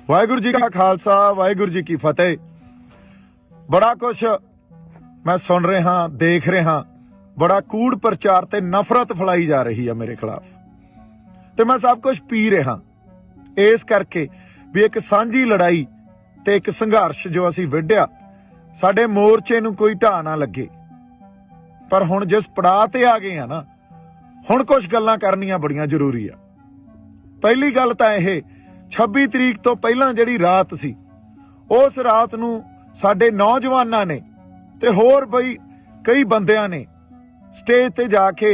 वाहिगुरू जी का खालसा वाहिगुरू जी की फतेह। बड़ा कुछ मैं सुन रहा देख रहा, बड़ा कूड़ प्रचार ते नफरत फैलाई जा रही है मेरे खिलाफ, ते मैं सब कुछ पी रहा इस करके भी एक सांझी लड़ाई ते एक संघर्ष जो असीं विढ़िया साडे मोर्चे नूं कोई ढाह ना लगे। पर हुण जिस पड़ाਅ ते आ गए आ ना, हुण कुछ गल्लां करनियां बड़ियां जरूरी आ। पहली गल तां इह 26 तरीक तो पहलां जिहड़ी रात सी, उस रात नूं साडे नौजवानां ने ते होर बई कई बंदियां ने स्टेज ते जाके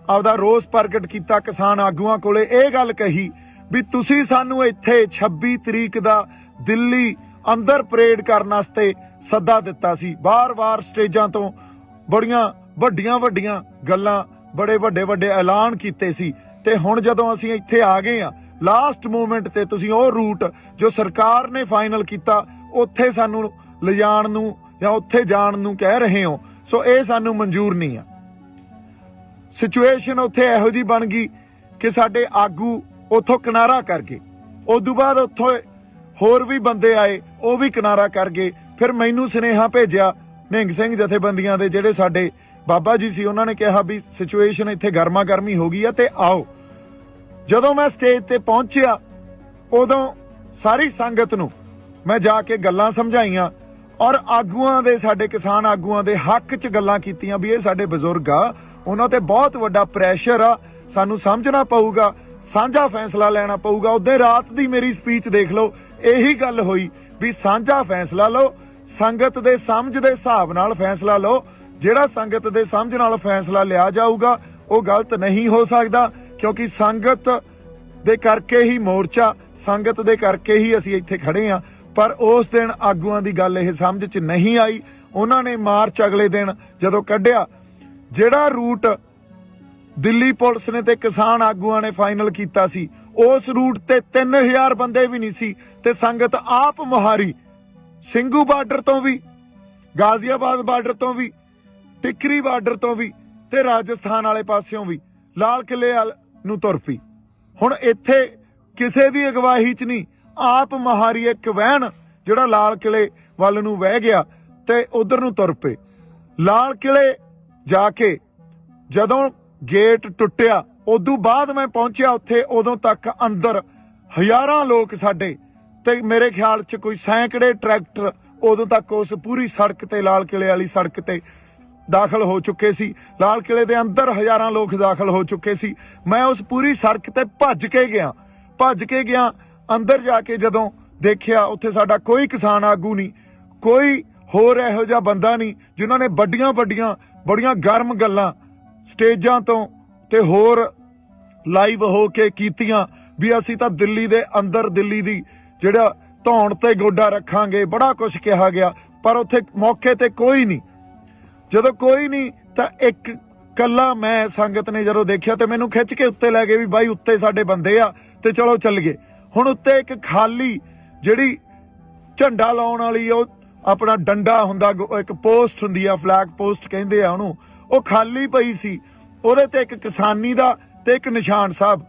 आपदा रोस प्रगट किया। किसान आगूआं कोले इह गल कही भी तुसीं सानूं इत्थे 26 तरीक दा दिल्ली अंदर परेड करन वास्ते सद्दा दित्ता सी। बार-बार स्टेजां तो बड़ियां वड्डियां गल्लां, बड़े वड्डे ऐलान कीते सी, ते हुण जदों असीं इत्थे आ गए आ लास्ट मोमेंट ते तुसीं ओह रूट जो सरकार ने फाइनल किया उत्थे सानूं लिजाण नूं जां उत्थे जाण नूं कह रहे हो। सो इह सानूं मंजूर नहीं आ। सिचुएशन उत्थे इहो जी बन गई कि साडे आगू उत्थों किनारा कर गए। उदों बाद उत्थों होर भी बंदे आए, वो भी किनारा कर गए। फिर मैनू सुनेहा भेजिया निहंग सिंह जथेबंदियां दे जिहड़े साडे बाबा जी सी, उन्होंने कहा भी सिचुएशन इत्थे गर्मा गर्मी हो गई है ते आओ। जदों मैं स्टेज ते पहुंचिया उदों सारी संगत नूं मैं जाके गल्लां समझाइयां और आगूआं दे साडे किसान आगूआं दे हक च गल्लां कीतियां भी ये साडे बजुर्ग आ, उन्हां ते बहुत वड्डा प्रैशर आ, सानूं समझना पऊगा, साझा फैसला लेना पऊगा। उदे रात दी मेरी स्पीच देख लो, यही गल होई भी साझा फैसला लो, संगत दे समझ दे हिसाब नाल फैसला लो। जिहड़ा संगत दे समझ नाल फैसला लिया जाऊगा वो गलत नहीं हो सकदा, क्योंकि संगत दे करके ही मोर्चा, संगत दे करके ही असीं इत्थे खड़े आ। पर उस दिन आगूआं दी गल इह समझ च नहीं आई। उन्हां ने मार्च अगले दिन जदों कढिया, जिहड़ा रूट दिल्ली पुलिस ने ते किसान आगूआं ने फाइनल कीता सी, उस रूट ते 3000 बंदे भी नहीं सी, ते संगत आप मुहारी ਸਿੰਘੂ ਬਾਰਡਰ ਤੋਂ ਵੀ, गाजियाबाद ਬਾਰਡਰ ਤੋਂ ਵੀ, ਟਿਕਰੀ ਬਾਰਡਰ ਤੋਂ ਵੀ ਤੇ ਰਾਜਸਥਾਨ ਵਾਲੇ ਪਾਸਿਓਂ ਵੀ ਲਾਲ ਕਿਲੇ ਨੂੰ ਤੁਰ ਪਈ। ਹੁਣ ਇੱਥੇ ਕਿਸੇ ਦੀ ਅਗਵਾਈ 'ਚ ਨਹੀਂ, ਆਪ ਮਹਾਰੀ ਇੱਕ ਵਹਿਣ ਜਿਹੜਾ ਲਾਲ ਕਿਲੇ ਵੱਲ ਨੂੰ ਵਹਿ ਗਿਆ ਤੇ ਉਧਰ ਨੂੰ ਤੁਰ ਪਏ। ਲਾਲ ਕਿਲੇ ਜਾ ਕੇ ਜਦੋਂ ਗੇਟ ਟੁੱਟਿਆ ਉਦੋਂ ਬਾਅਦ ਮੈਂ ਪਹੁੰਚਿਆ ਉੱਥੇ, ਉਦੋਂ ਤੱਕ ਅੰਦਰ ਹਜ਼ਾਰਾਂ ਲੋਕ ਸਾਡੇ ਤੇ ਮੇਰੇ ਖਿਆਲ 'ਚ ਕੋਈ ਸੈਂਕੜੇ ਟਰੈਕਟਰ ਉਦੋਂ ਤੱਕ ਉਸ ਪੂਰੀ ਸੜਕ ਤੇ, ਲਾਲ ਕਿਲੇ ਵਾਲੀ ਸੜਕ ਤੇ ਦਾਖਲ ਹੋ ਚੁੱਕੇ ਸੀ। ਲਾਲ ਕਿਲੇ ਦੇ ਅੰਦਰ ਹਜ਼ਾਰਾਂ ਲੋਕ ਦਾਖਲ ਹੋ ਚੁੱਕੇ ਸੀ। ਮੈਂ ਉਸ ਪੂਰੀ ਸੜਕ ਤੇ ਭੱਜ ਕੇ ਗਿਆ। ਅੰਦਰ ਜਾ ਕੇ ਜਦੋਂ ਦੇਖਿਆ ਉੱਥੇ ਸਾਡਾ ਕੋਈ ਕਿਸਾਨ ਆਗੂ ਨਹੀਂ, ਕੋਈ ਹੋਰ ਇਹੋ ਜਿਹਾ ਬੰਦਾ ਨਹੀਂ ਜਿਨ੍ਹਾਂ ਨੇ ਬੜੀਆਂ ਗਰਮ ਗੱਲਾਂ ਸਟੇਜਾਂ ਤੋਂ ਤੇ ਹੋਰ ਲਾਈਵ ਹੋ ਕੇ ਕੀਤੀਆਂ ਵੀ ਅਸੀਂ ਤਾਂ ਦਿੱਲੀ ਦੇ ਅੰਦਰ, ਦਿੱਲੀ ਦੀ ਜਿਹੜਾ ਧੌਣ ਤੇ ਗੋਡਾ ਰੱਖਾਂਗੇ, ਬੜਾ ਕੁਝ ਕਿਹਾ ਗਿਆ। ਪਰ ਉੱਥੇ ਮੌਕੇ ਤੇ ਕੋਈ ਨਹੀਂ। ਜਦੋਂ ਕੋਈ ਨਹੀਂ ਤਾਂ ਇੱਕ ਕੱਲਾ ਮੈਂ, ਸੰਗਤ ਨੇ ਜਦੋਂ ਦੇਖਿਆ ਤੇ ਮੈਨੂੰ ਖਿੱਚ ਕੇ ਉੱਤੇ ਲੈ ਗਏ ਵੀ ਬਾਈ ਉੱਤੇ ਸਾਡੇ ਬੰਦੇ ਆ ਤੇ ਚਲੋ ਚੱਲ ਗਏ। ਹੁਣ ਉੱਤੇ ਇੱਕ ਖਾਲੀ ਜਿਹੜੀ ਝੰਡਾ ਲਾਉਣ ਵਾਲੀ, ਉਹ ਆਪਣਾ ਡੰਡਾ ਹੁੰਦਾ, ਇੱਕ ਪੋਸਟ ਹੁੰਦੀ ਆ, ਫਲੈਗ ਪੋਸਟ ਕਹਿੰਦੇ ਆ ਉਹਨੂੰ, ਉਹ ਖਾਲੀ ਪਈ ਸੀ। ਉਹਦੇ ਤੇ ਇੱਕ ਕਿਸਾਨੀ ਦਾ ਤੇ ਇੱਕ ਨਿਸ਼ਾਨ ਸਾਹਿਬ,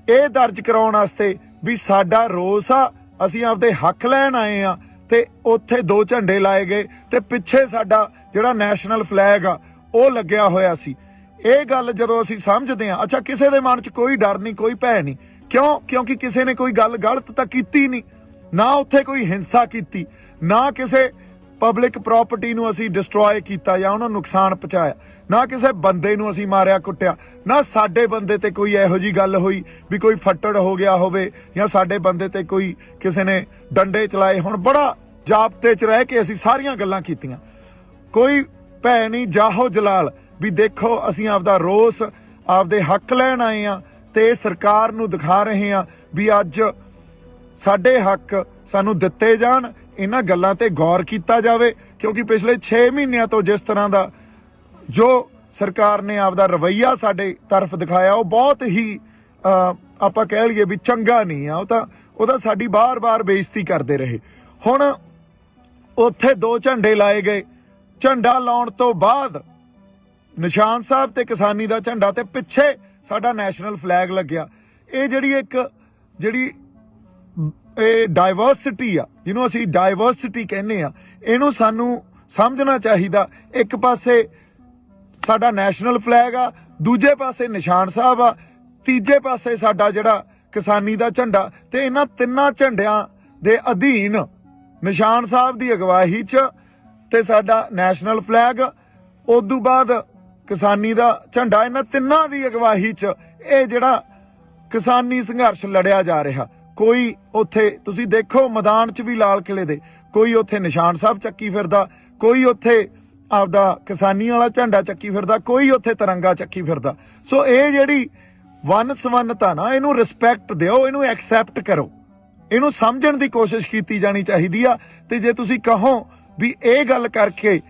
ਇਹ ਦਰਜ ਕਰਾਉਣ ਵਾਸਤੇ ਵੀ ਸਾਡਾ ਰੋਸ ਆ, ਅਸੀਂ ਆਪਦੇ ਹੱਕ ਲੈਣ ਆਏ ਆ। ਤੇ ਉੱਥੇ ਦੋ ਝੰਡੇ ਲਾਏ ਗਏ ਤੇ ਪਿੱਛੇ ਸਾਡਾ ਜਿਹੜਾ ਨੈਸ਼ਨਲ ਫਲੈਗ ਆ ਉਹ ਲੱਗਿਆ ਹੋਇਆ ਸੀ। ਇਹ ਗੱਲ ਜਦੋਂ ਅਸੀਂ ਸਮਝਦੇ ਆ, ਅੱਛਾ ਕਿਸੇ ਦੇ ਮਨ 'ਚ ਕੋਈ ਡਰ ਨਹੀਂ, ਕੋਈ ਭੈ ਨਹੀਂ। ਕਿਉਂ? ਕਿਉਂਕਿ ਕਿਸੇ ਨੇ ਕੋਈ ਗੱਲ ਗਲਤ ਤਾਂ ਕੀਤੀ ਨਹੀਂ, ਨਾ ਉੱਥੇ ਕੋਈ ਹਿੰਸਾ ਕੀਤੀ, ਨਾ ਕਿਸੇ ਪਬਲਿਕ ਪ੍ਰਾਪਰਟੀ ਨੂੰ ਅਸੀਂ ਡਿਸਟਰੋਏ ਕੀਤਾ ਜਾਂ ਉਹਨਾਂ ਨੂੰ ਨੁਕਸਾਨ ਪਹੁੰਚਾਇਆ, ਨਾ ਕਿਸੇ ਬੰਦੇ ਨੂੰ ਅਸੀਂ ਮਾਰਿਆ ਕੁੱਟਿਆ, ਨਾ ਸਾਡੇ ਬੰਦੇ ਤੇ ਕੋਈ ਇਹੋ ਜੀ ਗੱਲ ਹੋਈ ਵੀ ਕੋਈ ਫੱਟੜ ਹੋ ਗਿਆ ਹੋਵੇ ਜਾਂ ਸਾਡੇ ਬੰਦੇ ਤੇ ਕੋਈ ਕਿਸੇ ਨੇ ਡੰਡੇ ਚਲਾਏ। ਹੁਣ ਬੜਾ ਜਾਬਤੇ 'ਚ ਰਹਿ ਕੇ ਅਸੀਂ ਸਾਰੀਆਂ ਗੱਲਾਂ ਕੀਤੀਆਂ। ਕੋਈ ਭੈ ਨਹੀਂ, ਜਾਹੋ ਜਲਾਲ ਵੀ ਦੇਖੋ ਅਸੀਂ ਆਪਦਾ ਰੋਸ, ਆਪਦੇ ਹੱਕ ਲੈਣ ਆਏ ਆ ਤੇ ਸਰਕਾਰ ਨੂੰ ਦਿਖਾ ਰਹੇ ਆ ਵੀ ਅੱਜ ਸਾਡੇ ਹੱਕ ਸਾਨੂੰ ਦਿੱਤੇ ਜਾਣ। ਇਹਨਾਂ ਗੱਲਾਂ ਤੇ ਗੌਰ ਕੀਤਾ ਜਾਵੇ, ਕਿਉਂਕਿ ਪਿਛਲੇ 6 ਮਹੀਨਿਆਂ ਤੋਂ ਜਿਸ ਤਰ੍ਹਾਂ ਦਾ ਜੋ ਸਰਕਾਰ ਨੇ ਆਪਦਾ ਰਵੱਈਆ ਸਾਡੇ ਤਰਫ ਦਿਖਾਇਆ ਉਹ ਬਹੁਤ ਹੀ ਆਪਾਂ ਕਹਿ ਲਈਏ ਵੀ ਚੰਗਾ ਨਹੀਂ ਆ। ਉਹ ਤਾਂ ਸਾਡੀ ਬਾਰ-ਬਾਰ ਬੇਇੱਜ਼ਤੀ ਕਰਦੇ ਰਹੇ। ਹੁਣ ਉੱਥੇ ਦੋ ਝੰਡੇ ਲਾਏ ਗਏ। ਝੰਡਾ ਲਾਉਣ ਤੋਂ ਬਾਅਦ ਨਿਸ਼ਾਨ ਸਾਹਿਬ ਤੇ ਕਿਸਾਨੀ ਦਾ ਝੰਡਾ ਤੇ ਪਿੱਛੇ ਸਾਡਾ ਨੈਸ਼ਨਲ ਫਲੈਗ ਲੱਗਿਆ। ਇਹ ਜਿਹੜੀ ਇਹ ਡਾਇਵਰਸਿਟੀ ਆ, ਜਿਹਨੂੰ ਅਸੀਂ ਡਾਇਵਰਸਿਟੀ ਕਹਿੰਦੇ ਆ, ਇਹਨੂੰ ਸਾਨੂੰ ਸਮਝਣਾ ਚਾਹੀਦਾ। ਇੱਕ ਪਾਸੇ ਸਾਡਾ ਨੈਸ਼ਨਲ ਫਲੈਗ ਆ, ਦੂਜੇ ਪਾਸੇ ਨਿਸ਼ਾਨ ਸਾਹਿਬ ਆ, ਤੀਜੇ ਪਾਸੇ ਸਾਡਾ ਜਿਹੜਾ ਕਿਸਾਨੀ ਦਾ ਝੰਡਾ, ਤੇ ਇਹਨਾਂ ਤਿੰਨਾਂ ਝੰਡਿਆਂ ਦੇ ਅਧੀਨ ਨਿਸ਼ਾਨ ਸਾਹਿਬ ਦੀ ਅਗਵਾਈ 'ਚ ਤੇ ਸਾਡਾ ਨੈਸ਼ਨਲ ਫਲੈਗ, ਉਦੋਂ ਬਾਅਦ ਕਿਸਾਨੀ ਦਾ ਝੰਡਾ, ਇਹਨਾਂ ਤਿੰਨਾਂ ਦੀ ਅਗਵਾਈ 'ਚ ਇਹ ਜਿਹੜਾ ਕਿਸਾਨੀ ਸੰਘਰਸ਼ ਲੜਿਆ ਜਾ ਰਿਹਾ। ਕੋਈ ਉੱਥੇ ਤੁਸੀਂ ਦੇਖੋ ਮੈਦਾਨ 'ਚ ਵੀ ਲਾਲ ਕਿਲੇ ਦੇ, ਕੋਈ ਉੱਥੇ ਨਿਸ਼ਾਨ ਸਾਹਿਬ ਚੱਕੀ ਫਿਰਦਾ, ਕੋਈ ਉੱਥੇ ਆਪਦਾ ਕਿਸਾਨੀ ਵਾਲਾ ਝੰਡਾ ਚੱਕੀ ਫਿਰਦਾ, ਕੋਈ ਉੱਥੇ ਤਿਰੰਗਾ ਚੱਕੀ ਫਿਰਦਾ। ਸੋ ਇਹ ਜਿਹੜੀ ਵੰਨ ਸਵੰਨਤਾ ਨਾ, ਇਹਨੂੰ ਰਿਸਪੈਕਟ ਦਿਓ, ਇਹਨੂੰ ਐਕਸੈਪਟ ਕਰੋ, ਇਹਨੂੰ ਸਮਝਣ ਦੀ ਕੋਸ਼ਿਸ਼ ਕੀਤੀ ਜਾਣੀ ਚਾਹੀਦੀ ਆ। ਤੇ ਜੇ ਤੁਸੀਂ ਕਹੋ ਵੀ ਇਹ ਗੱਲ ਕਰਕੇ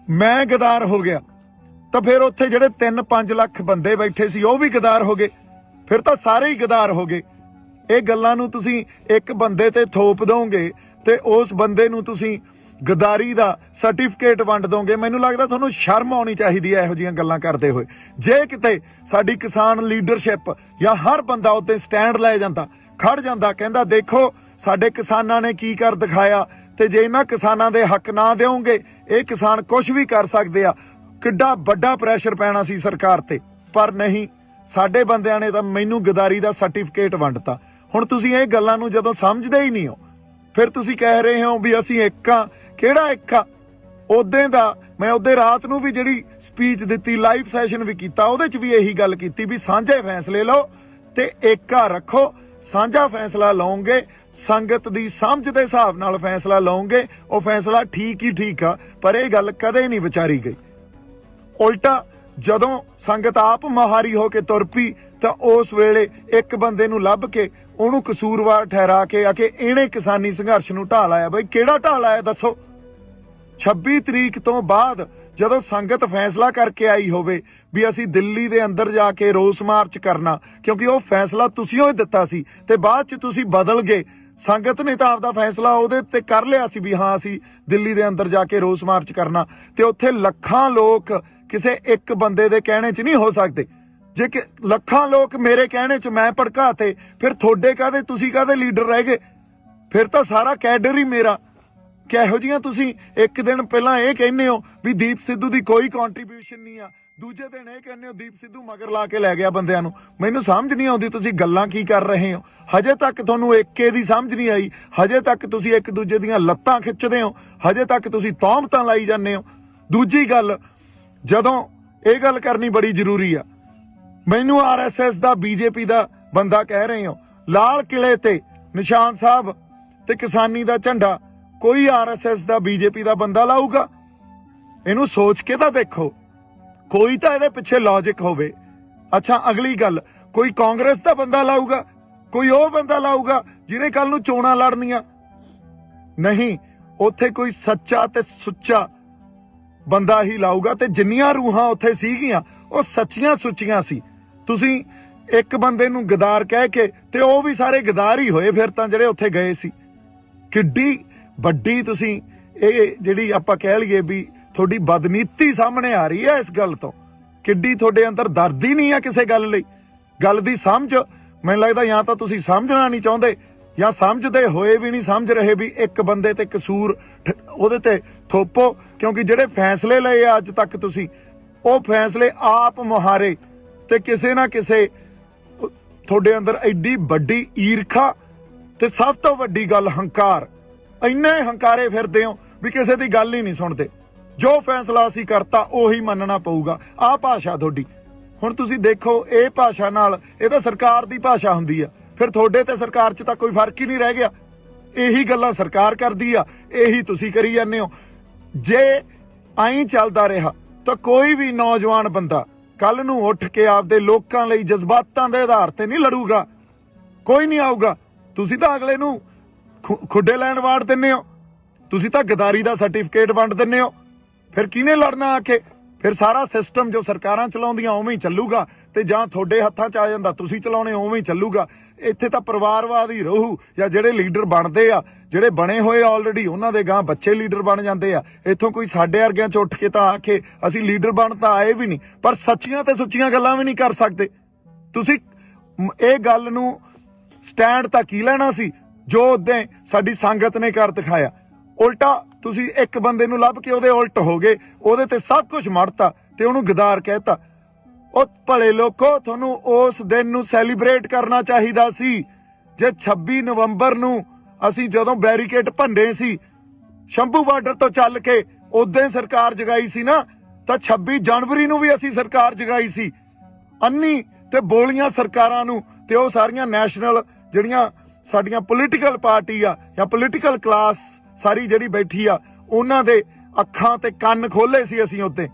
ਮੈਂ ਗਦਾਰ ਹੋ ਗਿਆ, ਤਾਂ ਫਿਰ ਉੱਥੇ ਜਿਹੜੇ 3-5 ਲੱਖ ਬੰਦੇ ਬੈਠੇ ਸੀ ਉਹ ਵੀ ਗਦਾਰ ਹੋ ਗਏ, ਫਿਰ ਤਾਂ ਸਾਰੇ ਹੀ ਗਦਾਰ ਹੋ ਗਏ। ਇਹ ਗੱਲਾਂ ਨੂੰ ਤੁਸੀਂ ਇੱਕ ਬੰਦੇ ਤੇ ਥੋਪ ਦੋਗੇ ਤੇ ਉਸ ਬੰਦੇ ਨੂੰ ਤੁਸੀਂ ਗਦਾਰੀ ਦਾ ਸਰਟੀਫਿਕੇਟ ਵੰਡ ਦੋਗੇ। ਮੈਨੂੰ ਲੱਗਦਾ ਤੁਹਾਨੂੰ ਸ਼ਰਮ ਆਉਣੀ ਚਾਹੀਦੀ ਹੈ ਇਹੋ ਜਿਹੀਆਂ ਗੱਲਾਂ ਕਰਦੇ ਹੋਏ। ਜੇ ਕਿਤੇ ਸਾਡੀ ਕਿਸਾਨ ਲੀਡਰਸ਼ਿਪ ਜਾਂ ਹਰ ਬੰਦਾ ਉੱਤੇ ਸਟੈਂਡ ਲੈ ਜਾਂਦਾ, ਖੜ ਜਾਂਦਾ, ਕਹਿੰਦਾ ਦੇਖੋ ਸਾਡੇ ਕਿਸਾਨਾਂ ਨੇ ਕੀ ਕਰ ਦਿਖਾਇਆ, ਤੇ ਜੇ ਇਹਨਾਂ ਕਿਸਾਨਾਂ ਦੇ ਹੱਕ ਨਾ ਦਿਓਗੇ ਇਹ ਕਿਸਾਨ ਕੁਝ ਵੀ ਕਰ ਸਕਦੇ ਆ, ਕਿੱਡਾ ਵੱਡਾ ਪ੍ਰੈਸ਼ਰ ਪੈਣਾ ਸੀ ਸਰਕਾਰ ਤੇ। ਪਰ ਨਹੀਂ, ਸਾਡੇ ਬੰਦਿਆਂ ਨੇ ਤਾਂ ਮੈਨੂੰ ਗਦਾਰੀ ਦਾ ਸਰਟੀਫਿਕੇਟ ਵੰਡਤਾ। ਹੁਣ ਤੁਸੀਂ ਇਹ ਗੱਲਾਂ ਨੂੰ ਜਦੋਂ ਸਮਝਦੇ ਹੀ ਨਹੀਂ ਹੋ, ਫਿਰ ਤੁਸੀਂ ਕਹਿ ਰਹੇ ਹੋ ਵੀ ਅਸੀਂ ਇੱਕ ਆ। ਕਿਹੜਾ ਇੱਕ ਆ? ਉਦੋਂ ਦਾ ਮੈਂ ਉਹਦੇ ਰਾਤ ਨੂੰ ਵੀ ਜਿਹੜੀ ਸਪੀਚ ਦਿੱਤੀ, ਲਾਈਵ ਸੈਸ਼ਨ ਵੀ ਕੀਤਾ, ਉਹਦੇ 'ਚ ਵੀ ਇਹੀ ਗੱਲ ਕੀਤੀ ਵੀ ਸਾਂਝੇ ਫੈਸਲੇ ਲਓ ਤੇ ਏਕਾ ਰੱਖੋ। ਸਾਂਝਾ ਫੈਸਲਾ ਲਓਗੇ, ਸੰਗਤ ਦੀ ਸਮਝ ਦੇ ਹਿਸਾਬ ਨਾਲ ਫੈਸਲਾ ਲਓਗੇ, ਉਹ ਫੈਸਲਾ ਠੀਕ ਹੀ ਠੀਕ ਆ। ਪਰ ਇਹ ਗੱਲ ਕਦੇ ਨਹੀਂ ਵਿਚਾਰੀ ਗਈ। ਉਲਟਾ ਜਦੋਂ ਸੰਗਤ ਆਪ ਮੁਹਾਰੀ ਹੋ ਕੇ ਤੁਰ ਪਈ ਤਾਂ ਉਸ ਵੇਲੇ ਇੱਕ ਬੰਦੇ ਨੂੰ ਲੱਭ ਕੇ ਉਹਨੂੰ ਕਸੂਰਵਾਰ ਠਹਿਰਾ ਕੇ ਆ ਕੇ ਇਹਨੇ ਕਿਸਾਨੀ ਸੰਘਰਸ਼ ਨੂੰ ਢਾਹ ਲਾਇਆ। ਬਈ ਕਿਹੜਾ ਢਾਹ ਲਾਇਆ ਦੱਸੋ? 26 ਤਰੀਕ ਤੋਂ ਬਾਅਦ ਜਦੋਂ ਸੰਗਤ ਫੈਸਲਾ ਕਰਕੇ ਆਈ ਹੋਵੇ ਵੀ ਅਸੀਂ ਦਿੱਲੀ ਦੇ ਅੰਦਰ ਜਾ ਕੇ ਰੋਸ ਮਾਰਚ ਕਰਨਾ, ਕਿਉਂਕਿ ਉਹ ਫੈਸਲਾ ਤੁਸੀਂ ਉਹ ਦਿੱਤਾ ਸੀ ਤੇ ਬਾਅਦ 'ਚ ਤੁਸੀਂ ਬਦਲ ਗਏ। ਸੰਗਤ ਨੇ ਤਾਂ ਆਪਦਾ ਫੈਸਲਾ ਉਹਦੇ ਤੇ ਕਰ ਲਿਆ ਸੀ ਵੀ ਹਾਂ ਅਸੀਂ ਦਿੱਲੀ ਦੇ ਅੰਦਰ ਜਾ ਕੇ ਰੋਸ ਮਾਰਚ ਕਰਨਾ, ਤੇ ਉੱਥੇ ਲੱਖਾਂ ਲੋਕ ਕਿਸੇ ਇੱਕ ਬੰਦੇ ਦੇ ਕਹਿਣੇ 'ਚ ਨਹੀਂ ਹੋ ਸਕਦੇ। ਜੇ ਕਿ ਲੱਖਾਂ ਲੋਕ ਮੇਰੇ ਕਹਿਣੇ 'ਚ ਮੈਂ ਭੜਕਾਤੇ, ਫਿਰ ਤੁਹਾਡੇ ਕਾਹਦੇ, ਤੁਸੀਂ ਕਾਹਦੇ ਲੀਡਰ ਰਹਿ ਗਏ? ਫਿਰ ਤਾਂ ਸਾਰਾ ਕੈਡਰ ਹੀ ਮੇਰਾ। ਕਿਹੋ ਜਿਹੀਆਂ ਤੁਸੀਂ ਇੱਕ ਦਿਨ ਪਹਿਲਾਂ ਇਹ ਕਹਿੰਦੇ ਹੋ ਵੀ ਦੀਪ ਸਿੱਧੂ ਦੀ ਕੋਈ ਕੰਟਰੀਬਿਊਸ਼ਨ ਨਹੀਂ ਆ, ਦੂਜੇ ਦਿਨ ਇਹ ਕਹਿੰਦੇ ਹੋ ਦੀਪ ਸਿੱਧੂ ਮਗਰ ਲਾ ਕੇ ਲੈ ਗਿਆ ਬੰਦਿਆਂ ਨੂੰ। ਮੈਨੂੰ ਸਮਝ ਨਹੀਂ ਆਉਂਦੀ ਤੁਸੀਂ ਗੱਲਾਂ ਕੀ ਕਰ ਰਹੇ ਹੋ। ਹਜੇ ਤੱਕ ਤੁਹਾਨੂੰ ਏਕੇ ਦੀ ਸਮਝ ਨਹੀਂ ਆਈ, ਹਜੇ ਤੱਕ ਤੁਸੀਂ ਇੱਕ ਦੂਜੇ ਦੀਆਂ ਲੱਤਾਂ ਖਿੱਚਦੇ ਹੋ, ਹਜੇ ਤੱਕ ਤੁਸੀਂ ਤੌਹਮਤਾਂ ਲਾਈ ਜਾਂਦੇ ਹੋ। ਦੂਜੀ ਗੱਲ, ਜਦੋਂ ਇਹ ਗੱਲ ਕਰਨੀ ਬੜੀ ਜ਼ਰੂਰੀ ਆ, ਮੈਨੂੰ RSS ਦਾ BJP ਦਾ ਬੰਦਾ ਕਹਿ ਰਹੇ ਹੋ, ਲਾਲ ਕਿਲੇ ਤੇ ਨਿਸ਼ਾਨ ਸਾਹਿਬ ਤੇ ਕਿਸਾਨੀ ਦਾ ਝੰਡਾ ਕੋਈ RSS ਦਾ BJP ਦਾ ਬੰਦਾ ਲਾਊਗਾ? ਇਹਨੂੰ ਸੋਚ ਕੇ ਤਾਂ ਦੇਖੋ, ਕੋਈ ਤਾਂ ਇਹਦੇ ਪਿੱਛੇ ਲੌਜਿਕ ਹੋਵੇ। ਅੱਛਾ, ਅਗਲੀ ਗੱਲ, ਕੋਈ ਕਾਂਗਰਸ ਦਾ ਬੰਦਾ ਲਾਊਗਾ? ਕੋਈ ਉਹ ਬੰਦਾ ਲਾਊਗਾ ਜਿਹਨੇ ਕੱਲ ਨੂੰ ਚੋਣਾਂ ਲੜਨੀਆਂ? ਨਹੀਂ, ਉੱਥੇ ਕੋਈ ਸੱਚਾ ਤੇ ਸੁੱਚਾ ਬੰਦਾ ਹੀ ਲਾਊਗਾ। ਤੇ ਜਿੰਨੀਆਂ ਰੂਹਾਂ ਉੱਥੇ ਸੀਗੀਆਂ ਉਹ ਸੱਚੀਆਂ ਸੁੱਚੀਆਂ ਸੀ। ਤੁਸੀਂ ਇੱਕ ਬੰਦੇ ਨੂੰ ਗਦਾਰ ਕਹਿ ਕੇ, ਤੇ ਉਹ ਵੀ ਸਾਰੇ ਗਦਾਰ ਹੀ ਹੋਏ ਫਿਰ ਤਾਂ ਜਿਹੜੇ ਉੱਥੇ ਗਏ ਸੀ। ਕਿੱਡੀ ਵੱਡੀ ਤੁਸੀਂ ਇਹ ਜਿਹੜੀ ਆਪਾਂ ਕਹਿ ਲਈਏ ਵੀ ਤੁਹਾਡੀ ਬਦਨੀਤੀ ਸਾਹਮਣੇ ਆ ਰਹੀ ਹੈ ਇਸ ਗੱਲ ਤੋਂ। ਕਿੱਡੀ ਤੁਹਾਡੇ ਅੰਦਰ ਦਰਦ ਹੀ ਨਹੀਂ ਆ ਕਿਸੇ ਗੱਲ ਲਈ। ਗੱਲ ਦੀ ਸਮਝ, ਮੈਨੂੰ ਲੱਗਦਾ ਜਾਂ ਤਾਂ ਤੁਸੀਂ ਸਮਝਣਾ ਨਹੀਂ ਚਾਹੁੰਦੇ ਜਾਂ ਸਮਝਦੇ ਹੋਏ ਵੀ ਨਹੀਂ ਸਮਝ ਰਹੇ ਵੀ ਇੱਕ ਬੰਦੇ ਤੇ ਕਸੂਰ ਉਹਦੇ ਤੇ ਥੋਪੋ। ਕਿਉਂਕਿ ਜਿਹੜੇ ਫੈਸਲੇ ਲਏ ਆ ਅੱਜ ਤੱਕ ਤੁਸੀਂ, ਉਹ ਫੈਸਲੇ ਆਪ ਮੁਹਾਰੇ, ਤੇ ਕਿਸੇ ਨਾ ਕਿਸੇ ਤੁਹਾਡੇ ਅੰਦਰ ਐਡੀ ਵੱਡੀ ਈਰਖਾ ਤੇ ਸਭ ਤੋਂ ਵੱਡੀ ਗੱਲ ਹੰਕਾਰ। ਇੰਨੇ ਹੰਕਾਰੇ ਫਿਰਦੇ ਹੋ ਵੀ ਕਿਸੇ ਦੀ ਗੱਲ ਹੀ ਨਹੀਂ ਸੁਣਦੇ। ਜੋ ਫੈਸਲਾ ਅਸੀਂ ਕਰਤਾ ਉਹੀ ਮੰਨਣਾ ਪਊਗਾ। ਆਹ ਭਾਸ਼ਾ ਤੁਹਾਡੀ। ਹੁਣ ਤੁਸੀਂ ਦੇਖੋ, ਇਹ ਭਾਸ਼ਾ ਨਾਲ, ਇਹ ਤਾਂ ਸਰਕਾਰ ਦੀ ਭਾਸ਼ਾ ਹੁੰਦੀ ਆ, ਫਿਰ ਤੁਹਾਡੇ ਤੇ ਸਰਕਾਰ 'ਚ ਤਾਂ ਕੋਈ ਫਰਕ ਹੀ ਨਹੀਂ ਰਹਿ ਗਿਆ। ਇਹੀ ਗੱਲਾਂ ਸਰਕਾਰ ਕਰਦੀ ਆ, ਇਹੀ ਤੁਸੀਂ ਕਰੀ ਜਾਂਦੇ ਹੋ। ਜੇ ਐਂ ਚੱਲਦਾ ਰਿਹਾ ਤਾਂ ਕੋਈ ਵੀ ਨੌਜਵਾਨ ਬੰਦਾ ਕੱਲ ਨੂੰ ਉੱਠ ਕੇ ਆਪਦੇ ਲੋਕਾਂ ਲਈ ਜਜ਼ਬਾਤਾਂ ਦੇ ਆਧਾਰ ਤੇ ਨਹੀਂ ਲੜੂਗਾ। ਕੋਈ ਨਹੀਂ ਆਊਗਾ। ਤੁਸੀਂ ਤਾਂ ਅਗਲੇ ਨੂੰ ਖੁੱਡੇ ਲੈਣ ਵਾੜ ਦਿੰਦੇ ਹੋ, ਤੁਸੀਂ ਤਾਂ ਗਦਾਰੀ ਦਾ ਸਰਟੀਫਿਕੇਟ ਵੰਡ ਦਿੰਦੇ ਹੋ। ਫਿਰ ਕਿਹਨੇ ਲੜਨਾ ਆ ਕੇ? ਫਿਰ ਸਾਰਾ ਸਿਸਟਮ ਜੋ ਸਰਕਾਰਾਂ ਚਲਾਉਂਦੀਆਂ ਉਵੇਂ ਹੀ ਚੱਲੂਗਾ, ਤੇ ਜਾਂ ਤੁਹਾਡੇ ਹੱਥਾਂ 'ਚ ਆ ਜਾਂਦਾ ਤੁਸੀਂ ਚਲਾਉਣੇ ਉਵੇਂ ਹੀ ਚੱਲੂਗਾ। ਇੱਥੇ ਤਾਂ ਪਰਿਵਾਰਵਾਦ ਹੀ ਰਹੂ, ਜਾਂ ਜਿਹੜੇ ਲੀਡਰ ਬਣਦੇ ਆ, ਜਿਹੜੇ ਬਣੇ ਹੋਏ ਆਲਰੇਡੀ, ਉਹਨਾਂ ਦੇ ਗਾਂ ਬੱਚੇ ਲੀਡਰ ਬਣ ਜਾਂਦੇ ਆ। ਇੱਥੋਂ ਕੋਈ ਸਾਡੇ ਵਰਗਿਆਂ 'ਚ ਉੱਠ ਕੇ ਤਾਂ ਆ ਕੇ ਅਸੀਂ ਲੀਡਰ ਬਣ ਤਾਂ ਆਏ ਵੀ ਨਹੀਂ, ਪਰ ਸੱਚੀਆਂ ਤੇ ਸੁੱਚੀਆਂ ਗੱਲਾਂ ਵੀ ਨਹੀਂ ਕਰ ਸਕਦੇ। ਤੁਸੀਂ ਇਹ ਗੱਲ ਨੂੰ ਸਟੈਂਡ ਤਾਂ ਕੀ ਲੈਣਾ ਸੀ? ਜੋ ਉਦੋਂ ਸਾਡੀ ਸੰਗਤ ਨੇ ਕਰ ਦਿਖਾਇਆ। ਉਲਟਾ ਤੁਸੀਂ ਇੱਕ ਬੰਦੇ ਨੂੰ ਲੱਭ ਕੇ ਉਹਦੇ ਉਲਟ ਹੋ ਗਏ, ਉਹਦੇ ਤੇ ਸਭ ਕੁਝ ਮੜਤਾ ਤੇ ਉਹਨੂੰ ਗਦਾਰ ਕਹਿਤਾ। ਉਹ ਭਲੇ ਲੋਕੋ, ਤੁਹਾਨੂੰ ਉਸ ਦਿਨ ਨੂੰ ਸੈਲੀਬ੍ਰੇਟ ਕਰਨਾ ਚਾਹੀਦਾ ਸੀ। ਜੇ 26 ਨਵੰਬਰ ਨੂੰ ਅਸੀਂ ਜਦੋਂ ਬੈਰੀਕੇਡ ਭੰਨੇ ਸੀ ਸ਼ੰਭੂ ਬਾਰਡਰ ਤੋਂ ਚੱਲ ਕੇ, ਉਦੋਂ ਸਰਕਾਰ ਜਗਾਈ ਸੀ ਨਾ, ਤਾਂ 26 ਜਨਵਰੀ ਨੂੰ ਵੀ ਅਸੀਂ ਸਰਕਾਰ ਜਗਾਈ ਸੀ। ਅੰਨੀ ਤੇ ਬੋਲੀਆਂ ਸਰਕਾਰਾਂ ਨੂੰ ਤੇ ਉਹ ਸਾਰੀਆਂ ਨੈਸ਼ਨਲ ਜਿਹੜੀਆਂ ਸਾਡੀਆਂ ਪੋਲੀਟੀਕਲ ਪਾਰਟੀ ਆ ਜਾਂ ਪੋਲੀਟੀਕਲ ਕਲਾਸ ਸਾਰੀ ਜਿਹੜੀ ਬੈਠੀ ਆ, ਉਹਨਾਂ ਦੇ ਅੱਖਾਂ ਤੇ ਕੰਨ ਖੋਲੇ ਸੀ ਅਸੀਂ ਉੱਤੇ।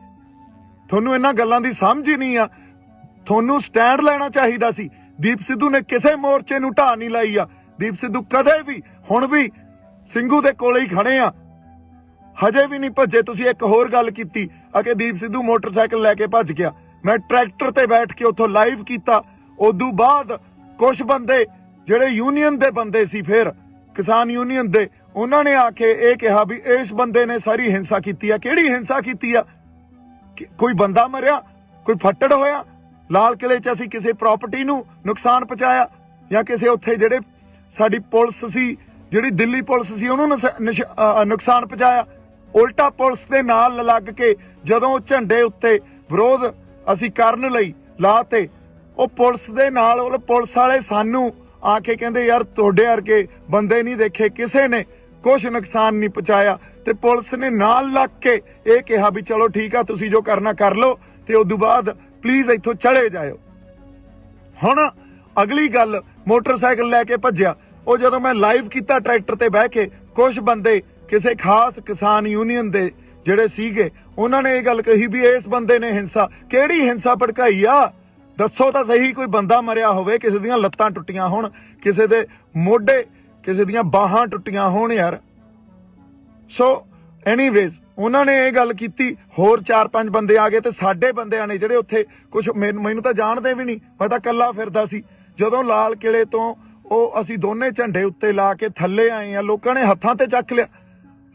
ਤੁਹਾਨੂੰ ਇਹਨਾਂ ਗੱਲਾਂ ਦੀ ਸਮਝ ਹੀ ਨਹੀਂ ਆ। ਤੁਹਾਨੂੰ ਸਟੈਂਡ ਲੈਣਾ ਚਾਹੀਦਾ ਸੀ। ਦੀਪ ਸਿੱਧੂ ਨੇ ਕਿਸੇ ਮੋਰਚੇ ਨੂੰ ਢਾਹ ਨਹੀਂ ਲਾਈ ਆ। ਦੀਪ ਸਿੱਧੂ ਕਦੇ ਵੀ, ਹੁਣ ਵੀ ਸਿੰਘੂ ਦੇ ਕੋਲੇ ਹੀ ਖੜੇ ਆ, ਹਜੇ ਵੀ ਨਹੀਂ ਭੱਜੇ। ਤੁਸੀਂ ਇੱਕ ਹੋਰ ਗੱਲ ਕੀਤੀ ਕਿ ਦੀਪ ਸਿੱਧੂ ਮੋਟਰਸਾਈਕਲ ਲੈ ਕੇ ਭੱਜ ਗਿਆ। ਮੈਂ ਟਰੈਕਟਰ ਤੇ ਬੈਠ ਕੇ ਉੱਥੋਂ ਲਾਈਵ ਕੀਤਾ। ਉਦੋਂ ਬਾਅਦ ਕੁਝ ਬੰਦੇ ਜਿਹੜੇ ਯੂਨੀਅਨ ਦੇ ਬੰਦੇ ਸੀ, ਫਿਰ ਕਿਸਾਨ ਯੂਨੀਅਨ ਦੇ, ਉਹਨਾਂ ਨੇ ਆ ਕੇ ਇਹ ਕਿਹਾ ਵੀ ਇਸ ਬੰਦੇ ਨੇ ਸਾਰੀ ਹਿੰਸਾ ਕੀਤੀ ਆ। ਕਿਹੜੀ ਹਿੰਸਾ ਕੀਤੀ ਆ? ਕੋਈ ਬੰਦਾ ਮਰਿਆ, ਕੋਈ ਫੱਟੜ ਹੋਇਆ? ਲਾਲ ਕਿਲੇ 'ਚ ਅਸੀਂ ਕਿਸੇ ਪ੍ਰਾਪਰਟੀ ਨੂੰ ਨੁਕਸਾਨ ਪਹੁੰਚਾਇਆ? ਜਾਂ ਕਿਸੇ ਉੱਥੇ ਜਿਹੜੇ ਸਾਡੀ ਪੁਲਿਸ ਸੀ, ਜਿਹੜੀ ਦਿੱਲੀ ਪੁਲਿਸ ਸੀ, ਉਹਨੂੰ ਨੁਕਸਾਨ ਪਹੁੰਚਾਇਆ? ਉਲਟਾ ਪੁਲਿਸ ਦੇ ਨਾਲ ਲੱਗ ਕੇ ਜਦੋਂ ਝੰਡੇ ਉੱਤੇ ਵਿਰੋਧ ਅਸੀਂ ਕਰਨ ਲਈ ਲਾਤੇ, ਉਹ ਪੁਲਿਸ ਦੇ ਨਾਲ, ਉਹ ਪੁਲਿਸ ਵਾਲੇ ਸਾਨੂੰ ਆ ਕੇ ਕਹਿੰਦੇ ਯਾਰ ਤੁਹਾਡੇ ਵਰਗੇ ਬੰਦੇ ਨਹੀਂ ਦੇਖੇ, ਕਿਸੇ ਨੇ ਕੁਛ ਨੁਕਸਾਨ ਨਹੀਂ ਪਹੁੰਚਾਇਆ। ਤੇ ਪੁਲਿਸ ਨੇ ਨਾਲ ਲੱਗ ਕੇ ਇਹ ਕਿਹਾ ਵੀ ਚਲੋ ਠੀਕ ਆ, ਤੁਸੀਂ ਜੋ ਕਰਨਾ ਕਰ ਲਓ, ਤੇ ਉਦੋਂ ਬਾਅਦ ਪਲੀਜ਼ ਇੱਥੋਂ ਚਲੇ ਜਾਇਓ। ਹੁਣ ਅਗਲੀ ਗੱਲ, ਮੋਟਰਸਾਈਕਲ ਲੈ ਕੇ ਭੱਜਿਆ। ਉਹ ਜਦੋਂ ਮੈਂ ਲਾਈਵ ਕੀਤਾ ਟਰੈਕਟਰ ਤੇ ਬਹਿ ਕੇ, ਕੁਝ ਬੰਦੇ ਕਿਸੇ ਖਾਸ ਕਿਸਾਨ ਯੂਨੀਅਨ ਦੇ ਜਿਹੜੇ ਸੀਗੇ, ਉਹਨਾਂ ਨੇ ਇਹ ਗੱਲ ਕਹੀ ਵੀ ਇਸ ਬੰਦੇ ਨੇ ਹਿੰਸਾ। ਕਿਹੜੀ ਹਿੰਸਾ ਭੜਕਾਈ ਆ? ਦੱਸੋ ਤਾਂ ਸਹੀ। ਕੋਈ ਬੰਦਾ ਮਰਿਆ ਹੋਵੇ, ਕਿਸੇ ਦੀਆਂ ਲੱਤਾਂ ਟੁੱਟੀਆਂ ਹੋਣ, ਕਿਸੇ ਦੇ ਮੋਢੇ, ਕਿਸੇ ਦੀਆਂ ਬਾਹਾਂ ਟੁੱਟੀਆਂ ਹੋਣ ਯਾਰ। ਸੋ ਐਨੀਵੇਜ਼ ਉਹਨਾਂ ਨੇ ਇਹ ਗੱਲ ਕੀਤੀ। ਹੋਰ 4-5 ਬੰਦੇ ਆ ਗਏ ਤੇ ਸਾਡੇ ਬੰਦਿਆਂ ਨੇ ਜਿਹੜੇ ਉੱਥੇ, ਕੁਝ ਮੈਨੂੰ ਤਾਂ ਜਾਣਦੇ ਵੀ ਨਹੀਂ, ਮੈਂ ਤਾਂ ਇਕੱਲਾ ਫਿਰਦਾ ਸੀ। ਜਦੋਂ ਲਾਲ ਕਿਲੇ ਤੋਂ ਉਹ ਅਸੀਂ ਦੋਨੇ ਝੰਡੇ ਉੱਤੇ ਲਾ ਕੇ ਥੱਲੇ ਆਏ ਆ, ਲੋਕਾਂ ਨੇ ਹੱਥਾਂ ਤੇ ਚੱਕ ਲਿਆ।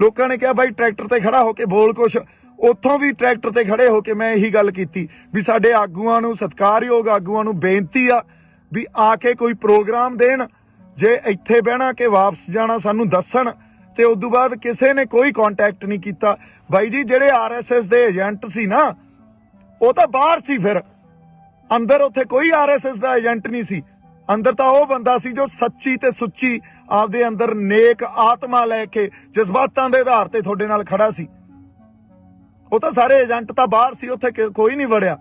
ਲੋਕਾਂ ਨੇ ਕਿਹਾ ਬਾਈ ਟਰੈਕਟਰ ਤੇ ਖੜਾ ਹੋ ਕੇ ਬੋਲ ਕੁਛ। ਉੱਥੋਂ ਵੀ ਟਰੈਕਟਰ ਤੇ ਖੜੇ ਹੋ ਕੇ ਮੈਂ ਇਹੀ ਗੱਲ ਕੀਤੀ ਵੀ ਸਾਡੇ ਆਗੂਆਂ ਨੂੰ, ਸਤਿਕਾਰਯੋਗ ਆਗੂਆਂ ਨੂੰ ਬੇਨਤੀ ਆ ਵੀ ਆ ਕੇ ਕੋਈ ਪ੍ਰੋਗਰਾਮ ਦੇਣ। ਜੇ ਇੱਥੇ ਬਹਿਣਾ ਕਿ ਵਾਪਸ ਜਾਣਾ ਸਾਨੂੰ ਦੱਸਣ। ਤੇ ਉਦੋਂ ਬਾਅਦ ਕਿਸੇ ਨੇ ਕੋਈ ਕੰਟੈਕਟ ਨਹੀਂ ਕੀਤਾ। ਬਾਈ ਜੀ ਜਿਹੜੇ ਆਰਐਸਐਸ ਦੇ ਏਜੰਟ ਸੀ ਨਾ, ਉਹ ਤਾਂ ਬਾਹਰ ਸੀ, ਫਿਰ ਅੰਦਰ ਉੱਥੇ ਕੋਈ ਆਰਐਸਐਸ ਦਾ ਏਜੰਟ ਨਹੀਂ ਸੀ। ਅੰਦਰ ਤਾਂ ਉਹ ਬੰਦਾ ਸੀ ਜੋ ਸੱਚੀ ਤੇ ਸੁੱਚੀ ਆਪਦੇ ਅੰਦਰ ਨੇਕ ਆਤਮਾ ਲੈ ਕੇ ਜਜ਼ਬਾਤਾਂ ਦੇ ਆਧਾਰ ਤੇ ਤੁਹਾਡੇ ਨਾਲ ਖੜਾ ਸੀ। ਉਹ ਤਾਂ ਸਾਰੇ ਏਜੰਟ ਤਾਂ ਬਾਹਰ ਸੀ, ਉੱਥੇ ਕੋਈ ਨਹੀਂ ਵੜਿਆ।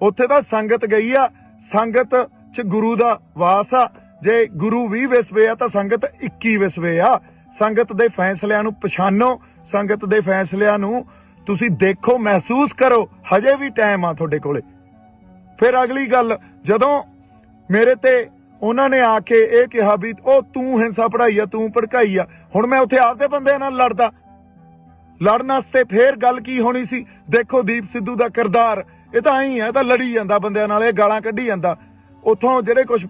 ਉੱਥੇ ਤਾਂ ਸੰਗਤ ਗਈ ਆ। ਸੰਗਤ 'ਚ ਗੁਰੂ ਦਾ ਵਾਸ ਆ। ਜੇ ਗੁਰੂ 20 ਵਿਸਵੇ ਆ ਤਾਂ ਸੰਗਤ 21 ਵਿਸਵੇ ਆ। ਸੰਗਤ ਦੇ ਫੈਸਲਿਆਂ ਨੂੰ ਪਛਾਣੋ, ਸੰਗਤ ਦੇ ਫੈਸਲਿਆਂ ਨੂੰ ਤੁਸੀਂ ਦੇਖੋ, ਮਹਿਸੂਸ ਕਰੋ। ਹਜੇ ਵੀ ਟਾਈਮ ਆ ਤੁਹਾਡੇ ਕੋਲੇ। ਫਿਰ ਅਗਲੀ ਗੱਲ, ਜਦੋਂ ਮੇਰੇ ਤੇ ਉਹਨਾਂ ਨੇ ਆ ਕੇ ਇਹ ਕਿਹਾ ਵੀ ਉਹ ਤੂੰ ਹਿੰਸਾ ਪੜਾਈ ਆ, ਤੂੰ ਭੜਕਾਈ ਆ, ਹੁਣ ਮੈਂ ਉੱਥੇ ਆਪਦੇ ਬੰਦਿਆਂ ਨਾਲ ਲੜਦਾ। ਲੜਨ ਵਾਸਤੇ ਫੇਰ ਗੱਲ ਕੀ ਹੋਣੀ ਸੀ? ਦੇਖੋ ਦੀਪ ਸਿੱਧੂ ਦਾ ਕਿਰਦਾਰ, ਇਹ ਤਾਂ ਐਂ ਹੈ, ਇਹ ਤਾਂ ਲੜੀ ਜਾਂਦਾ ਬੰਦਿਆਂ ਨਾਲ, ਇਹ ਗਾਲਾਂ ਕੱਢੀ ਜਾਂਦਾ। ਉੱਥੋਂ ਜਿਹੜੇ ਕੁਝ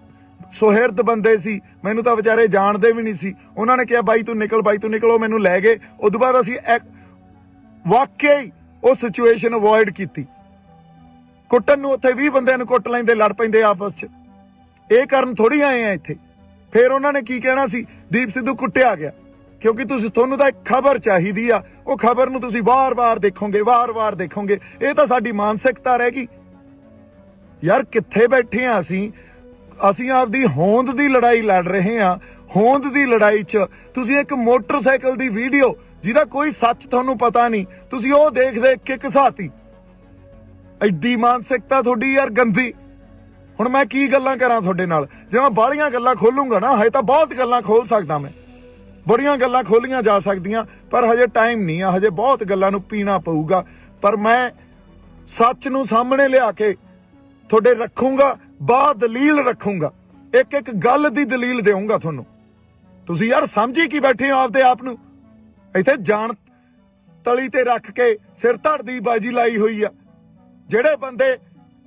ਸੁਹਿਰਦ ਬੰਦੇ ਸੀ, ਮੈਨੂੰ ਤਾਂ ਵਿਚਾਰੇ ਜਾਣਦੇ ਵੀ ਨਹੀਂ ਸੀ, ਉਹਨਾਂ ਨੇ ਕਿਹਾ ਬਾਈ ਤੂੰ ਨਿਕਲ, ਬਾਈ ਤੂੰ ਨਿਕਲ। ਉਹ ਮੈਨੂੰ ਲੈ ਗਏ। ਉਦੋਂ ਬਾਅਦ ਅਸੀਂ ਵਾਕਿਆ ਹੀ ਉਹ ਸਿਚੁਏਸ਼ਨ ਅਵੋਇਡ ਕੀਤੀ। ਕੁੱਟਣ ਨੂੰ ਉੱਥੇ 20 ਬੰਦਿਆਂ ਨੂੰ ਕੁੱਟ ਲੈਂਦੇ, ਲੜ ਪੈਂਦੇ ਆਪਸ 'ਚ। ਇਹ ਕਰਨ ਥੋੜੀ ਆਏ ਆ ਇੱਥੇ। ਫਿਰ ਉਹਨਾਂ ਨੇ ਕੀ ਕਹਿਣਾ ਸੀ? ਦੀਪ ਸਿੱਧੂ ਕੁੱਟਿਆ ਗਿਆ। ਕਿਉਂਕਿ ਤੁਹਾਨੂੰ ਤਾਂ ਇੱਕ ਖਬਰ ਚਾਹੀਦੀ ਆ, ਉਹ ਖਬਰ ਨੂੰ ਤੁਸੀਂ ਵਾਰ-ਵਾਰ ਦੇਖੋਗੇ, ਵਾਰ-ਵਾਰ ਦੇਖੋਗੇ। ਇਹ ਤਾਂ ਸਾਡੀ ਮਾਨਸਿਕਤਾ ਰਹਿ ਗਈ ਯਾਰ। ਕਿੱਥੇ ਬੈਠੇ ਆ ਅਸੀਂ ਆਪਦੀ ਹੋਂਦ ਦੀ ਲੜਾਈ ਲੜ ਰਹੇ ਆ। ਹੋਂਦ ਦੀ ਲੜਾਈ 'ਚ ਤੁਸੀਂ ਇੱਕ ਮੋਟਰਸਾਈਕਲ ਦੀ ਵੀਡੀਓ ਜਿਹਦਾ ਕੋਈ ਸੱਚ ਤੁਹਾਨੂੰ ਪਤਾ ਨਹੀਂ, ਤੁਸੀਂ ਉਹ ਦੇਖ ਕੇ ਘਸਾਤੀ। ਐਡੀ ਮਾਨਸਿਕਤਾ ਤੁਹਾਡੀ ਯਾਰ ਗੰਦੀ। ਹੁਣ ਮੈਂ ਕੀ ਗੱਲਾਂ ਕਰਾਂ ਤੁਹਾਡੇ ਨਾਲ? ਜੇ ਮੈਂ ਬਾਹਲੀਆਂ ਗੱਲਾਂ ਖੋਲੂੰਗਾ ਨਾ, ਹਜੇ ਤਾਂ ਬਹੁਤ ਗੱਲਾਂ ਖੋਲ ਸਕਦਾ ਮੈਂ, ਬੜੀਆਂ ਗੱਲਾਂ ਖੋਲੀਆਂ ਜਾ ਸਕਦੀਆਂ, ਪਰ ਹਜੇ ਟਾਈਮ ਨਹੀਂ ਆ। ਹਜੇ ਬਹੁਤ ਗੱਲਾਂ ਨੂੰ ਪੀਣਾ ਪਊਗਾ। ਪਰ ਮੈਂ ਸੱਚ ਨੂੰ ਸਾਹਮਣੇ ਲਿਆ ਕੇ ਤੁਹਾਡੇ ਰੱਖੂੰਗਾ, ਦਲੀਲ ਰੱਖੂੰਗਾ, ਇੱਕ ਇੱਕ ਗੱਲ ਦੀ ਦਲੀਲ ਦੇਵਾਂਗਾ ਤੁਹਾਨੂੰ। ਤੁਸੀਂ ਯਾਰ ਸਮਝੀ ਕੀ ਬੈਠੇ ਹੋ ਆਪਦੇ ਆਪ ਨੂੰ? ਇੱਥੇ ਜਾਣ ਤਲੀ ਤੇ ਰੱਖ ਕੇ ਸਿਰ ਧੜ ਦੀ ਬਾਜੀ ਲਾਈ ਹੋਈ ਆ। ਜਿਹੜੇ ਬੰਦੇ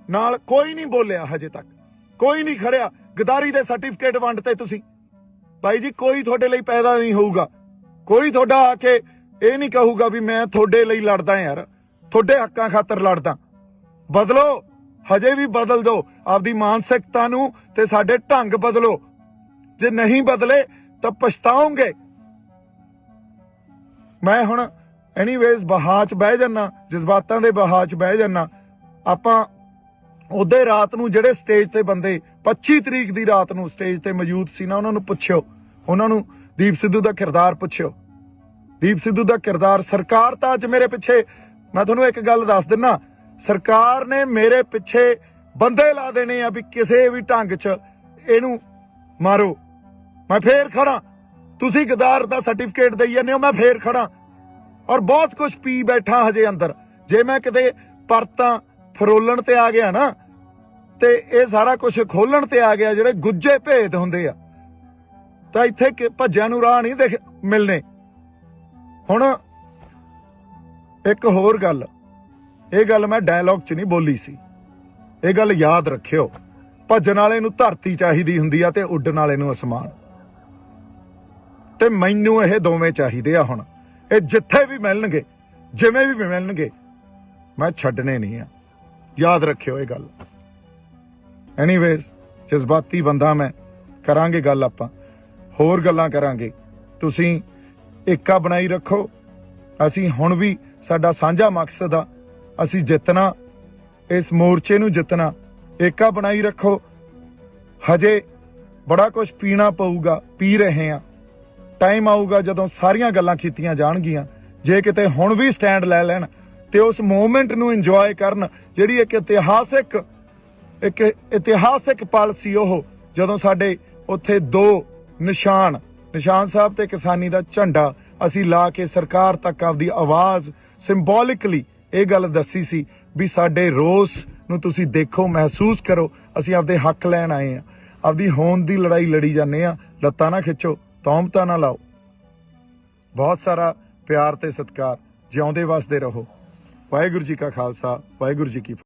ਨਾਲ ਕੋਈ ਨਹੀਂ ਬੋਲਿਆ ਹਜੇ ਤੱਕ, ਕੋਈ ਨਹੀਂ ਖੜਿਆ। ਗਦਾਰੀ ਦੇ ਸਰਟੀਫਿਕੇਟ ਵੰਡਤੇ ਤੁਸੀਂ। ਬਾਈ ਜੀ ਕੋਈ ਤੁਹਾਡੇ ਲਈ ਪੈਦਾ ਨਹੀਂ ਹੋਊਗਾ। ਕੋਈ ਤੁਹਾਡਾ ਆ ਕੇ ਇਹ ਨਹੀਂ ਕਹੂਗਾ ਵੀ ਮੈਂ ਤੁਹਾਡੇ ਲਈ ਲੜਦਾ ਯਾਰ, ਤੁਹਾਡੇ ਹੱਕਾਂ ਖਾਤਰ ਲੜਦਾ। ਬਦਲੋ, ਹਜੇ ਵੀ ਬਦਲ ਦਿਓ ਆਪਦੀ ਮਾਨਸਿਕਤਾ ਨੂੰ ਤੇ ਸਾਡੇ ਢੰਗ ਬਦਲੋ। ਜੇ ਨਹੀਂ ਬਦਲੇ ਤਾਂ ਪਛਤਾਓਗੇ। ਮੈਂ ਹੁਣ ਐਨੀਵੇਜ਼ ਬਹਾਅ 'ਚ ਬਹਿ ਜਾਨਾ, ਜਜ਼ਬਾਤਾਂ ਦੇ ਬਹਾਅ 'ਚ ਬਹਿ ਜਾਨਾ। ਆਪਾਂ ਉਹਦੇ ਰਾਤ ਨੂੰ ਜਿਹੜੇ ਸਟੇਜ ਤੇ ਬੰਦੇ 25 ਤਰੀਕ ਦੀ ਰਾਤ ਨੂੰ ਸਟੇਜ ਤੇ ਮੌਜੂਦ ਸੀ ਨਾ, ਉਹਨਾਂ ਨੂੰ ਪੁੱਛਿਓ, ਉਹਨਾਂ ਨੂੰ ਦੀਪ ਸਿੱਧੂ ਦਾ ਕਿਰਦਾਰ ਪੁੱਛਿਓ। ਦੀਪ ਸਿੱਧੂ ਦਾ ਕਿਰਦਾਰ, ਸਰਕਾਰ ਤਾਂ ਅੱਜ ਮੇਰੇ ਪਿੱਛੇ, ਮੈਂ ਤੁਹਾਨੂੰ ਇੱਕ ਗੱਲ ਦੱਸ ਦਿੰਨਾ, ਸਰਕਾਰ ਨੇ ਮੇਰੇ ਪਿੱਛੇ ਬੰਦੇ ਲਾ ਦੇਣੇ ਆ ਵੀ ਕਿਸੇ ਵੀ ਢੰਗ 'ਚ ਇਹਨੂੰ ਮਾਰੋ। ਮੈਂ ਫੇਰ ਖੜਾ, ਤੁਸੀਂ ਗਦਾਰ ਦਾ ਸਰਟੀਫਿਕੇਟ ਦੇਈ ਜਾਂਦੇ ਹੋ, ਮੈਂ ਫੇਰ ਖੜਾ। ਔਰ ਬਹੁਤ ਕੁਝ ਪੀ ਬੈਠਾ ਹਜੇ ਅੰਦਰ। ਜੇ ਮੈਂ ਕਿਤੇ ਪਰਤਾਂ ਫਰੋਲਣ ਤੇ ਆ ਗਿਆ ਨਾ, ਤੇ ਇਹ ਸਾਰਾ ਕੁਝ ਖੋਲਣ ਤੇ ਆ ਗਿਆ, ਜਿਹੜੇ ਗੁੱਜੇ ਭੇਦ ਹੁੰਦੇ ਆ, ਤਾਂ ਇੱਥੇ ਭੱਜਿਆਂ ਨੂੰ ਰਾਹ ਨਹੀਂ ਦੇਖ ਮਿਲਨੇ। ਹੁਣ ਇੱਕ ਹੋਰ ਗੱਲ, ਇਹ ਗੱਲ ਮੈਂ ਡਾਇਲੌਗ 'ਚ ਨਹੀਂ ਬੋਲੀ ਸੀ, ਇਹ ਗੱਲ ਯਾਦ ਰੱਖਿਓ। ਭੱਜਣ ਵਾਲੇ ਨੂੰ ਧਰਤੀ ਚਾਹੀਦੀ ਹੁੰਦੀ ਆ ਤੇ ਉੱਡਣ ਵਾਲੇ ਨੂੰ ਅਸਮਾਨ, ਤੇ ਮੈਨੂੰ ਇਹ ਦੋਵੇਂ ਚਾਹੀਦੇ ਆ। ਹੁਣ ਇਹ ਜਿੱਥੇ ਵੀ ਮਿਲਣਗੇ, ਜਿਵੇਂ ਵੀ ਮਿਲਣਗੇ, ਮੈਂ ਛੱਡਣੇ ਨਹੀਂ ਆ। ਯਾਦ ਰੱਖਿਓ ਇਹ ਗੱਲ। ਐਨੀਵੇਜ਼, ਜਜ਼ਬਾਤੀ ਬੰਦਾ ਮੈਂ, ਕਰਾਂਗੇ ਗੱਲ, ਆਪਾਂ ਹੋਰ ਗੱਲਾਂ ਕਰਾਂਗੇ। ਤੁਸੀਂ ਏਕਾ ਬਣਾਈ ਰੱਖੋ। ਅਸੀਂ ਹੁਣ ਵੀ, ਸਾਡਾ ਸਾਂਝਾ ਮਕਸਦ ਆ, ਅਸੀਂ ਜਿੱਤਣਾ, ਇਸ ਮੋਰਚੇ ਨੂੰ ਜਿੱਤਣਾ। ਏਕਾ ਬਣਾਈ ਰੱਖੋ। ਹਜੇ ਬੜਾ ਕੁਝ ਪੀਣਾ ਪਊਗਾ, ਪੀ ਰਹੇ ਆ। ਟਾਈਮ ਆਊਗਾ ਜਦੋਂ ਸਾਰੀਆਂ ਗੱਲਾਂ ਕੀਤੀਆਂ ਜਾਣਗੀਆਂ। ਜੇ ਕਿਤੇ ਹੁਣ ਵੀ ਸਟੈਂਡ ਲੈ ਲੈਣ ਤੇ ਉਸ ਮੂਵਮੈਂਟ ਨੂੰ ਇੰਜੋਏ ਕਰਨ, ਜਿਹੜੀ ਇੱਕ ਇਤਿਹਾਸਿਕ ਪਲ ਸੀ ਉਹ, ਜਦੋਂ ਸਾਡੇ ਉੱਥੇ ਦੋ ਨਿਸ਼ਾਨ ਸਾਹਿਬ ਤੇ ਕਿਸਾਨੀ ਦਾ ਝੰਡਾ ਅਸੀਂ ਲਾ ਕੇ ਸਰਕਾਰ ਤੱਕ ਆਪਦੀ ਆਵਾਜ਼ ਸਿੰਬੋਲਿਕਲੀ ਇਹ ਗੱਲ ਦੱਸੀ ਸੀ ਵੀ ਸਾਡੇ ਰੋਸ ਨੂੰ ਤੁਸੀਂ ਦੇਖੋ, ਮਹਿਸੂਸ ਕਰੋ, ਅਸੀਂ ਆਪਦੇ ਹੱਕ ਲੈਣ ਆਏ ਆ। ਆਪਦੀ ਹੋਂਦ ਦੀ ਲੜਾਈ ਲੜੀ ਜਾਂਦੇ ਆ। ਲੱਤਾਂ ਨਾ ਖਿੱਚੋ, ਤੌਮਤਾਂ ਨਾ ਲਾਓ। ਬਹੁਤ ਸਾਰਾ ਪਿਆਰ ਤੇ ਸਤਿਕਾਰ। ਜਿਉਂਦੇ ਵਸਦੇ ਰਹੋ। ਵਾਹਿਗੁਰੂ ਜੀ ਕਾ ਖਾਲਸਾ, ਵਾਹਿਗੁਰੂ ਜੀ ਕੀ ਫਤਿਹ।